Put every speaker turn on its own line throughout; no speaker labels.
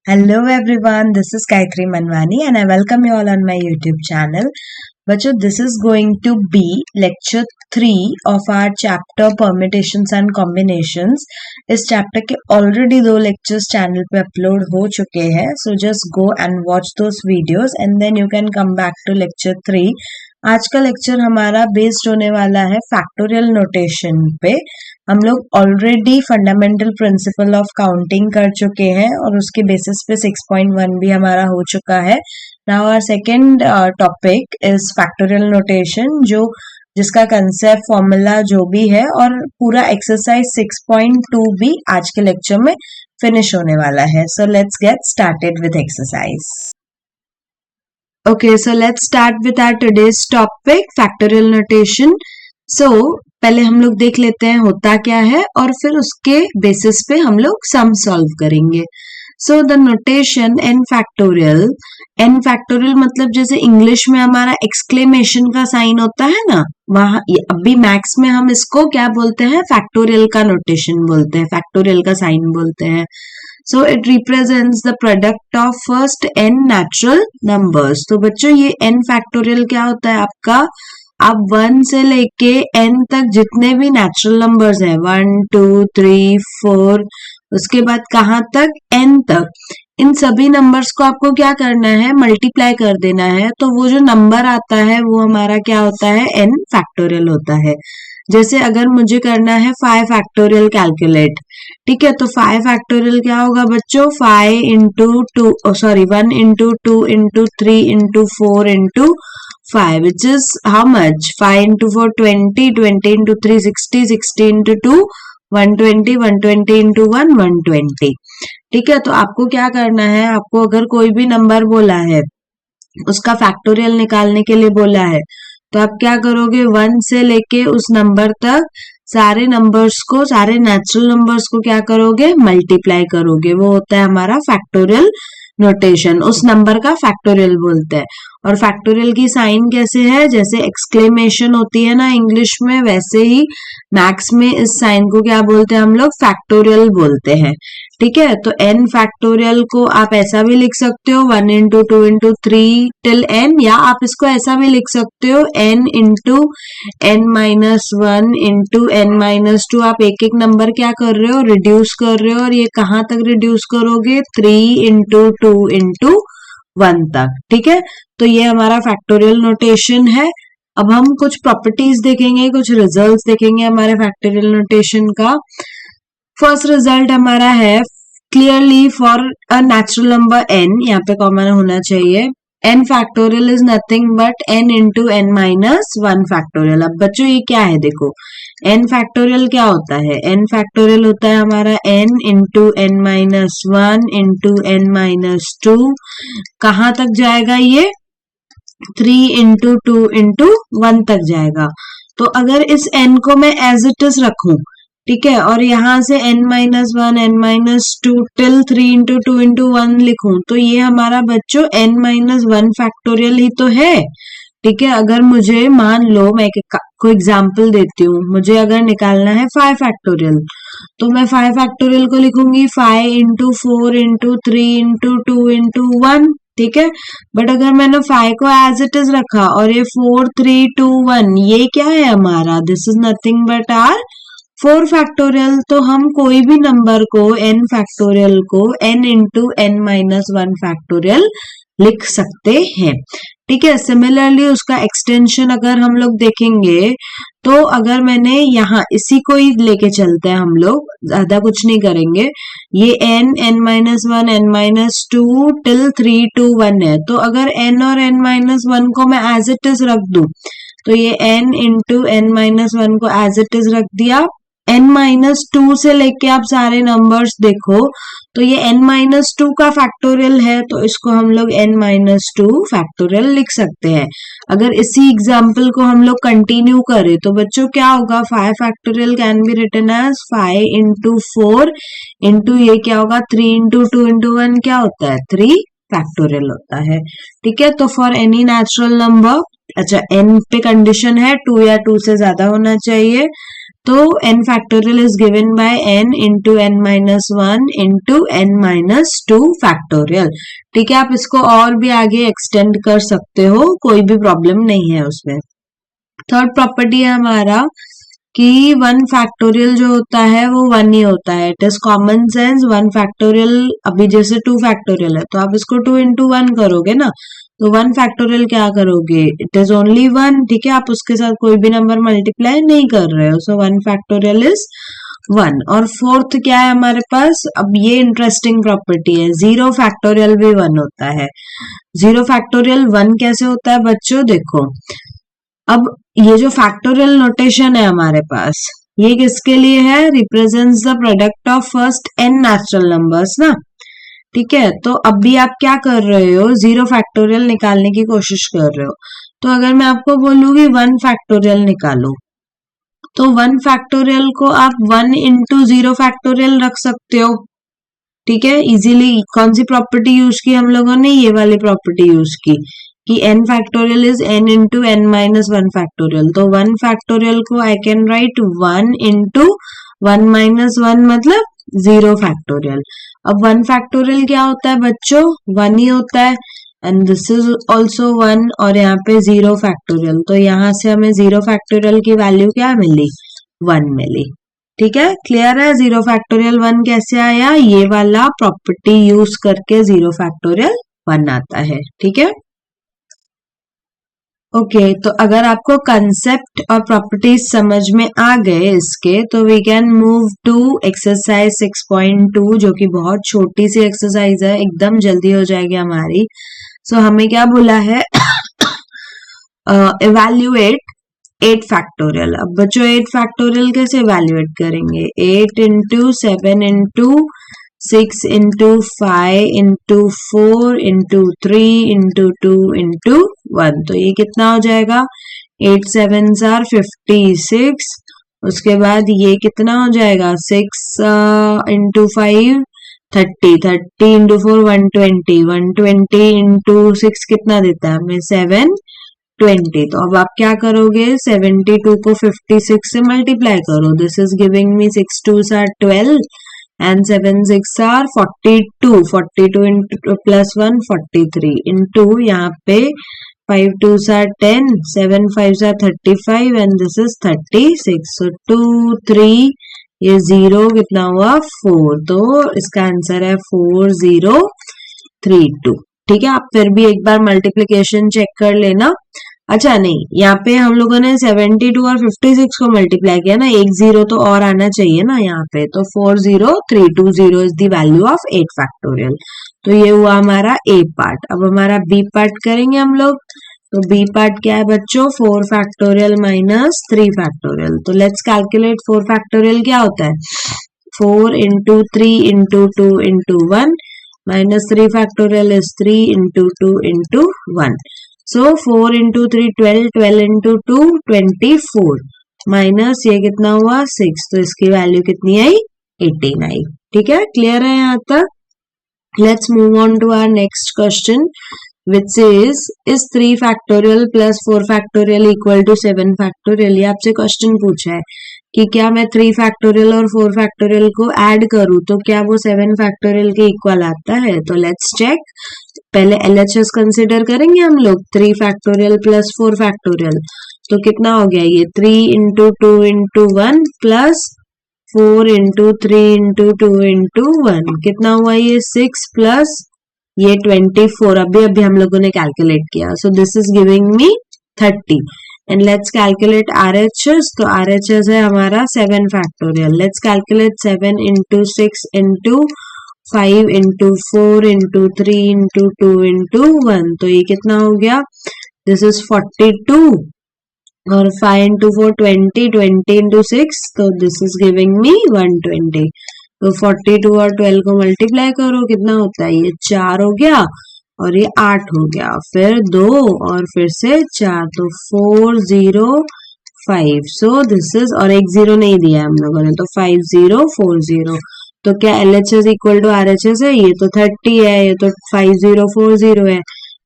Hello everyone, this is Gayatri Manwani and I welcome you all on my YouTube channel. बच्चों, this is going to be lecture 3 of our chapter permutations and combinations. इस chapter के already 2 lectures channel पे upload हो चुके हैं, so just go and watch those videos and then you can come back to lecture 3. आज का lecture हमारा based होने वाला है फैक्टोरियल नोटेशन पे. हम लोग already fundamental principle of counting कर चुके हैं और उसके बेसिस पे 6.1 भी हमारा हो चुका है. Now our second topic is factorial notation, जिसका कंसेप्ट फॉर्मूला जो भी है और पूरा एक्सरसाइज 6.2 भी आज के लेक्चर में फिनिश होने वाला है. So let's get started with exercise. Okay, so let's start with our today's topic, factorial notation. So, पहले हम लोग देख लेते हैं होता क्या है और फिर उसके बेसिस पे हम लोग सम सॉल्व करेंगे. So, the notation n factorial मतलब जैसे इंग्लिश में हमारा एक्सक्लेमेशन का साइन होता है ना, वहाँ अभी मैथ्स में हम इसको क्या बोलते हैं, फैक्टोरियल का नोटेशन बोलते हैं, फैक्टोरियल का साइन बोलते हैं. So it represents the product of first n natural numbers. तो बच्चों ये n factorial क्या होता है आपका, आप 1 से लेके n तक जितने भी नेचुरल नंबर्स हैं 1 2 3 4 उसके बाद कहाँ तक n तक, इन सभी नंबर्स को आपको क्या करना है, मल्टीप्लाई कर देना है. तो वो जो नंबर आता है वो हमारा क्या होता है, n फैक्टोरियल होता है. जैसे अगर मुझे करना है 5 फैक्टोरियल कैलकुलेट, ठीक है, तो 5 फैक्टोरियल क्या होगा बच्चों, 5 into 1 into 2 into 3 into 4 into 5 which is how much, 5 into 4 20, 20 into 3 60, 60 into 2 120, 120 into 1 120. ठीक है, तो आपको क्या करना है, आपको अगर कोई भी नंबर बोला है उसका फैक्टोरियल निकालने के लिए बोला है तो आप क्या करोगे, 1 से लेके उस नंबर तक सारे नंबर्स को, सारे नेचुरल नंबर्स को क्या करोगे, मल्टीप्लाई करोगे. वो होता है हमारा फैक्टोरियल नोटेशन, उस नंबर का फैक्टोरियल बोलते हैं. और फैक्टोरियल की साइन कैसे है, जैसे एक्सक्लेमेशन होती है ना इंग्लिश में, वैसे ही मैथ्स में इस साइन को क्या बोलते हैं हम लोग, फैक्टोरियल बोलते हैं. ठीक है, तो n फैक्टोरियल को आप ऐसा भी लिख सकते हो 1 इंटू 2 इंटू 3 टिल n, या आप इसको ऐसा भी लिख सकते हो n into n minus 1 into n minus 2. आप एक एक नंबर क्या कर रहे हो, रिड्यूस कर रहे हो, और ये कहाँ तक रिड्यूस करोगे, 3 इंटू 2 इंटू 1 तक. ठीक है, तो ये हमारा फैक्टोरियल नोटेशन है. अब हम कुछ प्रॉपर्टीज देखेंगे, कुछ रिजल्ट्स देखेंगे हमारे फैक्टोरियल नोटेशन का. फर्स्ट रिजल्ट हमारा है clearly for a natural number n, यहाँ पे कॉमन होना चाहिए, n factorial is nothing but n into n minus 1 factorial. अब बच्चों ये क्या है, देखो n फैक्टोरियल क्या होता है, n फैक्टोरियल होता है हमारा n into n minus 1 into n minus 2. कहाँ तक जाएगा ये, 3 इंटू 2 इंटू 1 तक जाएगा. तो अगर इस n को मैं एज इट इज रखूं, ठीक है, और यहाँ से n minus 1 n minus 2 till 3 into 2 into 1 लिखूं, तो ये हमारा बच्चों n माइनस 1 फैक्टोरियल ही तो है. ठीक है, अगर मुझे मान लो, मैं कोई एग्जांपल देती हूँ, मुझे अगर निकालना है 5 फैक्टोरियल, तो मैं 5 फैक्टोरियल को लिखूंगी 5 इंटू 4 इंटू 3 इंटू 2 इंटू 1. ठीक है, बट अगर मैंने 5 को एज इट इज रखा और ये 4 3 2 1, ये क्या है हमारा, this is nothing but are 4 factorial. तो हम कोई भी नंबर को n फैक्टोरियल को n into n minus 1 factorial लिख सकते हैं. ठीक है, सिमिलरली उसका एक्सटेंशन अगर हम लोग देखेंगे, तो अगर मैंने यहाँ इसी को ही लेके चलते हैं, हम लोग ज्यादा कुछ नहीं करेंगे, ये n minus 1 n minus 2 till 3 2 1 है. तो अगर n और n माइनस 1 को मैं एज इट इज रख दूं, तो ये n इंटू n माइनस 1 को एज इट इज रख दिया. n माइनस 2 से लेके आप सारे नंबर्स देखो, तो ये n माइनस 2 का फैक्टोरियल है, तो इसको हम लोग n माइनस 2 फैक्टोरियल लिख सकते हैं. अगर इसी एग्जाम्पल को हम लोग कंटिन्यू करें तो बच्चों क्या होगा, 5 factorial can be written as 5 into 4 into ये क्या होगा, 3 इंटू 2 इंटू 1 क्या होता है, 3 फैक्टोरियल होता है. ठीक है, तो फॉर एनी नेचुरल नंबर, अच्छा n पे कंडीशन है 2 या 2 से ज्यादा होना चाहिए, तो n factorial is given by n into n minus 1 into n minus 2 factorial. ठीक है, आप इसको और भी आगे एक्सटेंड कर सकते हो, कोई भी प्रॉब्लम नहीं है उसमें। थर्ड प्रॉपर्टी है हमारा कि 1 फैक्टोरियल जो होता है वो 1 ही होता है। It is common sense. 1 factorial, अभी जैसे 2 फैक्टोरियल है तो आप इसको 2 इंटू 1 करोगे ना, तो 1 फैक्टोरियल क्या करोगे, इट इज ओनली 1। ठीक है, आप उसके साथ कोई भी नंबर मल्टीप्लाई नहीं कर रहे हो, सो 1 फैक्टोरियल इज 1। और फोर्थ क्या है हमारे पास, अब ये इंटरेस्टिंग प्रॉपर्टी है, 0 फैक्टोरियल भी 1 होता है। 0 फैक्टोरियल 1 कैसे होता है बच्चों, देखो अब ये जो फैक्टोरियल नोटेशन है हमारे पास, ये किसके लिए है, represents the product of first n natural numbers ना। ठीक है, तो अब भी आप क्या कर रहे हो, 0 फैक्टोरियल निकालने की कोशिश कर रहे हो। तो अगर मैं आपको बोलूंगी 1 फैक्टोरियल निकालो, तो 1 फैक्टोरियल को आप 1 इंटू 0 फैक्टोरियल रख सकते हो। ठीक है, इजीली। कौन सी प्रॉपर्टी यूज की हम लोगों ने, ये वाली प्रॉपर्टी यूज की कि n factorial is n into n minus 1 factorial. तो 1 फैक्टोरियल को I can write 1 into 1 minus 1 मतलब 0 फैक्टोरियल। अब 1 फैक्टोरियल क्या होता है बच्चों, 1 ही होता है, एंड दिस इज ऑल्सो 1, और यहाँ पे 0 फैक्टोरियल, तो यहाँ से हमें 0 फैक्टोरियल की वैल्यू क्या मिली, 1 मिली। ठीक है, क्लियर है। 0 फैक्टोरियल 1 कैसे आया, ये वाला प्रॉपर्टी यूज करके 0 फैक्टोरियल 1 आता है। ठीक है, ओके तो अगर आपको कंसेप्ट और प्रॉपर्टीज समझ में आ गए इसके, तो we can move to exercise 6.2, जो कि बहुत छोटी सी एक्सरसाइज है, एकदम जल्दी हो जाएगी हमारी। सो हमें क्या बोला है, इवैल्यूएट 8 फैक्टोरियल। अब बच्चों 8 फैक्टोरियल कैसे इवैल्यूएट करेंगे, 8 into 7 into 6 into 5 into 4 into 3 into 2 into 1, तो ये कितना हो जाएगा, 8 7s आर 56। उसके बाद ये कितना हो जाएगा, 6 इंटू 5 30, 30 इंटू 4 120, 120 इंटू 6 कितना देता है हमें, 720। तो अब आप क्या करोगे, 72 को 56 से मल्टीप्लाई करो, this is giving me 6 2s are 12 and 7 6 are 42, 42 into plus 1 43 into यहाँ पे 5 2s are 10, 7 5s are 35 and this is 36, so 2 3 ये 0 कितना हुआ 4, तो इसका आंसर है 4032। ठीक है, आप फिर भी एक बार मल्टीप्लिकेशन चेक कर लेना। अच्छा नहीं, यहाँ पे हम लोगों ने 72 और 56 को मल्टीप्लाई किया ना, एक 0 तो और आना चाहिए ना यहाँ पे, तो 40320 is the value of 8 factorial. तो ये हुआ हमारा ए पार्ट। अब हमारा बी पार्ट करेंगे हम लोग। तो बी पार्ट क्या है बच्चों, 4 फैक्टोरियल माइनस 3 फैक्टोरियल। तो लेट्स कैलकुलेट 4 फैक्टोरियल क्या होता है, 4 into 3 into 2 into 1 minus 3 factorial is 3 into 2 into 1। So 4 into 3 12, 12 into 2 24 minus ये कितना हुआ 6, तो इसकी वैल्यू कितनी आई 18 आई। ठीक है, क्लियर है यहाँ तक। Let's move on to our next question which is 3 factorial plus 4 factorial equal to 7 factorial. ये आपसे क्वेश्चन पूछा है कि क्या मैं 3 फैक्टोरियल और 4 फैक्टोरियल को ऐड करूं तो क्या वो 7 फैक्टोरियल के इक्वल आता है। तो लेट्स चेक। पहले LHS कंसिडर करेंगे हम लोग, 3 फैक्टोरियल प्लस 4 फैक्टोरियल, तो कितना हो गया ये 3 into 2 into 1 plus 4 into 3 into 2 into 1, कितना हुआ ये 6 प्लस ये 24, अभी हम लोगों ने कैलकुलेट किया। So this is giving me 30 and let's calculate RHS। तो RHS है हमारा 7 factorial. Let's calculate 7 into 6 into 5 into 4 into 3 into 2 into 1, तो ये कितना हो गया, दिस इज 42 और 5 इंटू 4 20, 20 इंटू 6, तो दिस इज गिविंग मी 120। तो 42 और 12 को मल्टीप्लाई करो, कितना होता है, ये 4 हो गया और ये 8 हो गया, फिर 2 और फिर से 4, तो 405। सो दिस इज, और एक 0 नहीं दिया हम लोगों ने, तो 5040। तो क्या LHS इक्वल टू RHS है, ये तो 30 है, ये तो 5040 है,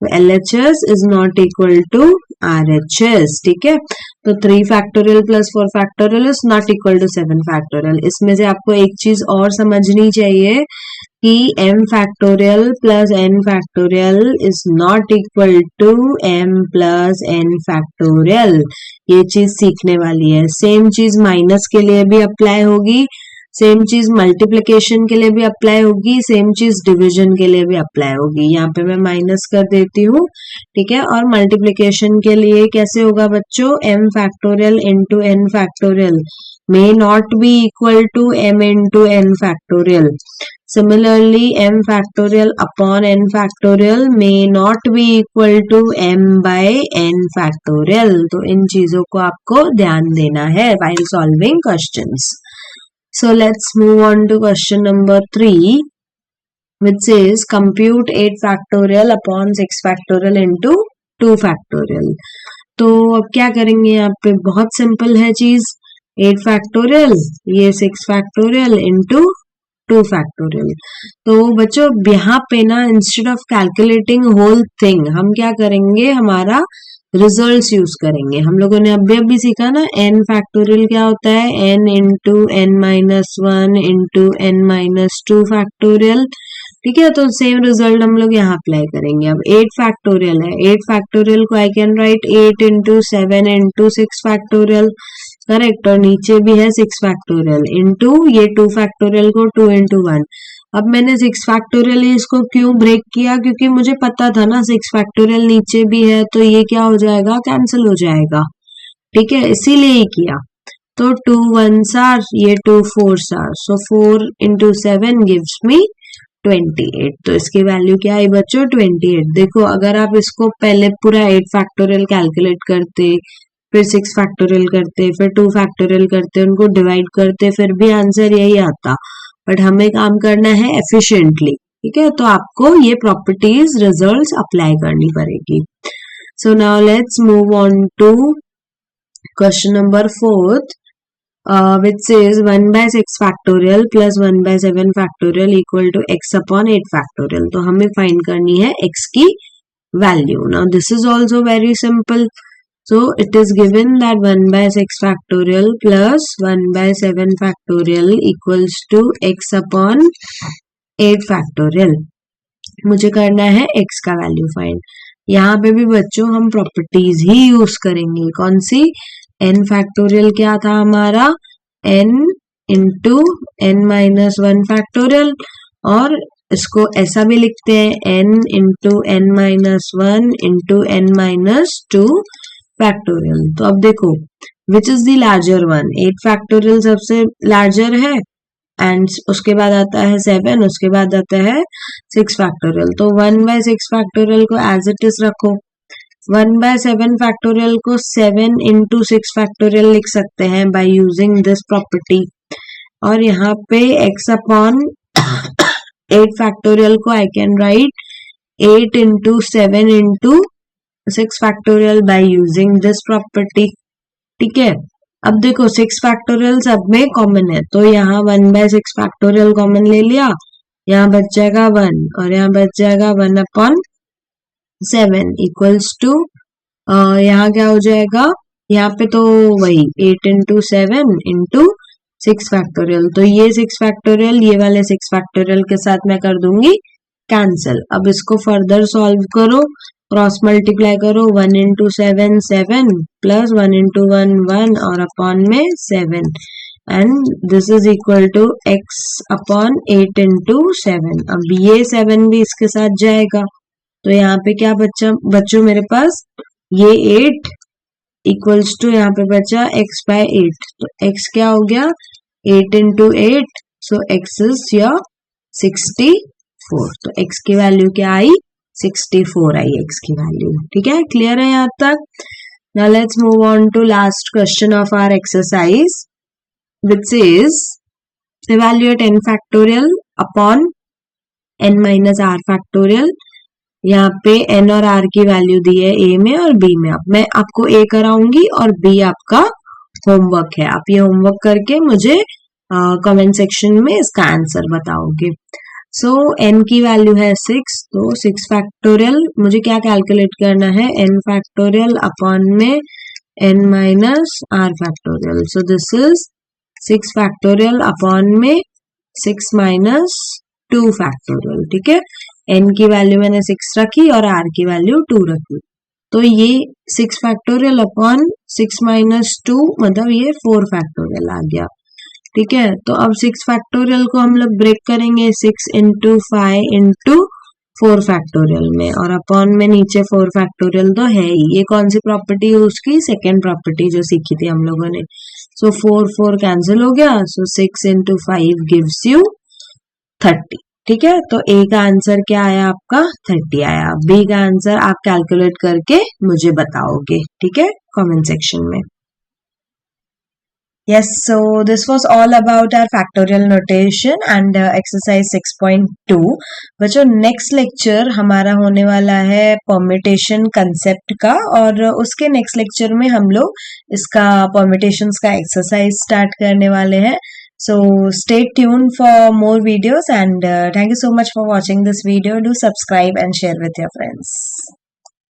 तो LHS is not equal to RHS, ठीक है। तो 3 factorial plus 4 factorial is not equal to 7 factorial. इसमें से आपको एक चीज और समझनी चाहिए कि m factorial plus n factorial is not equal to m plus n factorial. ये चीज सीखने वाली है। सेम चीज माइनस के लिए भी अप्लाई होगी, सेम चीज मल्टीप्लिकेशन के लिए भी अप्लाई होगी, सेम चीज डिवीजन के लिए भी अप्लाई होगी। यहाँ पे मैं माइनस कर देती हूँ, ठीक है। और मल्टीप्लिकेशन के लिए कैसे होगा बच्चों, m factorial into n factorial may not be equal to m into n factorial. Similarly, m factorial upon n factorial may not be equal to m by n factorial। तो इन चीजों को आपको ध्यान देना है while solving questions। So let's move on to question number 3, which says compute 8 factorial upon 6 factorial into 2 factorial। तो अब क्या करेंगे, यहाँ पे बहुत सिंपल है चीज। 8 फैक्टोरियल, ये 6 फैक्टोरियल इंटू 2 फैक्टोरियल। तो बच्चों यहाँ पे ना instead of calculating whole thing हम क्या करेंगे, हमारा रिजल्ट्स यूज करेंगे। हम लोगों ने अभी सीखा ना n फैक्टोरियल क्या होता है, n into n minus 1 into n minus 2 factorial, ठीक है। तो सेम रिजल्ट हम लोग यहाँ अप्लाई करेंगे। अब 8 फैक्टोरियल है, 8 फैक्टोरियल को I can write 8 into 7 into 6 factorial, correct. और नीचे भी है 6 फैक्टोरियल इंटू ये 2 फैक्टोरियल को 2 इंटू 1। अब मैंने 6 फैक्टोरियल इसको क्यों ब्रेक किया, क्योंकि मुझे पता था ना 6 फैक्टोरियल नीचे भी है तो ये क्या हो जाएगा, कैंसिल हो जाएगा, ठीक है, इसीलिए ही किया। तो 2 1s आर, ये 2 4s are, so 4 into 7 gives me 28। तो इसकी वैल्यू क्या है बच्चों, 28। देखो अगर आप इसको पहले पूरा 8 फैक्टोरियल कैलकुलेट करते, फिर 6 फैक्टोरियल करते, फिर 2 फैक्टोरियल करते, उनको डिवाइड करते, फिर भी आंसर यही आता। बट हमें काम करना है एफिशिएंटली, ठीक है। तो आपको ये प्रॉपर्टीज रिजल्ट्स अप्लाई करनी पड़ेगी। So now let's move on to question number 4, which says 1 by 6 factorial plus 1 by 7 factorial equal to x upon 8 factorial। तो हमें फाइंड करनी है x की value. Now this is also very simple. So it is given that 1 by 6 factorial plus 1 by 7 factorial equals to x upon 8 factorial। मुझे करना है x का value find. यहाँ पे भी बच्चों हम प्रॉपर्टीज ही यूज करेंगे। कौन सी, n फैक्टोरियल क्या था हमारा, n into n minus 1 factorial, और इसको ऐसा भी लिखते हैं n into n minus 1 into n minus 2 factorial. तो अब देखो which is the larger one, 8 factorial सबसे लार्जर है, एंड उसके बाद आता है 7, उसके बाद आता है 6 फैक्टोरियल। तो 1 by 6 फैक्टोरियल को एज इट इज रखो, 1 by 7 फैक्टोरियल को 7 इंटू 6 फैक्टोरियल लिख सकते हैं बाय यूजिंग दिस प्रॉपर्टी। और यहाँ पे x अपॉन 8 फैक्टोरियल को I can write 8 into 7 into 6 factorial by using this property, ठीक है। अब देखो 6 फैक्टोरियल सब में कॉमन है, तो यहाँ 1 by 6 फैक्टोरियल कॉमन ले लिया, यहाँ बच जाएगा 1 और यहाँ बच जाएगा 1 अपॉन 7 इक्वल्स टू यहाँ क्या हो जाएगा, यहाँ पे तो वही 8 इंटू 7 इंटू 6 फैक्टोरियल। तो ये 6 फैक्टोरियल ये वाले 6 फैक्टोरियल के साथ मैं कर दूंगी कैंसिल। अब इसको फर्दर सॉल्व करो, क्रॉस मल्टीप्लाई करो, 1 इंटू 7 7 प्लस 1 इंटू 1 1 और अपॉन में 7, and this is equal to x upon 8 into 7। अब ये 7 भी इसके साथ जाएगा, तो यहाँ पे क्या बच्चा बच्चों मेरे पास, ये 8 इक्वल्स टू यहाँ पे बचा x बाय 8। तो x क्या हो गया, 8 into 8, so x is your 64। तो x की वैल्यू क्या आई, 64 आई x की वैल्यू, ठीक है। क्लियर है यहाँ तक। Now let's move on to last question of our exercise, which is evaluate n factorial upon n minus r factorial. यहाँ पे n और r की वैल्यू दी है a में और b में। अब मैं आपको a कराऊंगी और b आपका होमवर्क है। आप ये होमवर्क करके मुझे कमेंट सेक्शन में इसका आंसर बताओगे। सो n की वैल्यू है 6, तो 6 फैक्टोरियल मुझे क्या कैलकुलेट करना है, n फैक्टोरियल अपॉन में n minus r factorial. So this is 6 factorial upon में 6 माइनस 2 फैक्टोरियल. ठीक है, n की वैल्यू मैंने 6 रखी और r की वैल्यू 2 रखी. तो ये 6 फैक्टोरियल अपॉन 6 माइनस 2 मतलब ये 4 फैक्टोरियल आ गया. ठीक है, तो अब 6 फैक्टोरियल को हम लोग ब्रेक करेंगे 6 इंटू 5 इंटू 4 फैक्टोरियल में, और अपॉन में नीचे 4 फैक्टोरियल तो है ही. ये कौन सी प्रॉपर्टी है उसकी, सेकेंड प्रॉपर्टी जो सीखी थी हम लोगों ने. सो 4 कैंसिल हो गया. सो 6 इंटू 5 गिव्स यू 30. ठीक है, तो ए का आंसर क्या आया आपका, 30 आया. बी का आंसर आप कैलकुलेट करके मुझे बताओगे. ठीक है, कमेंट सेक्शन में. Yes, so this was all about our factorial notation and exercise 6.2. बच्चों नेक्स्ट लेक्चर हमारा होने वाला है परम्यूटेशन कंसेप्ट का, और उसके नेक्स्ट लेक्चर में हम लोग इसका परम्यूटेशंस का एक्सरसाइज स्टार्ट करने वाले हैं. So stay tuned for more videos and thank you so much for watching this video. Do subscribe and share with your friends.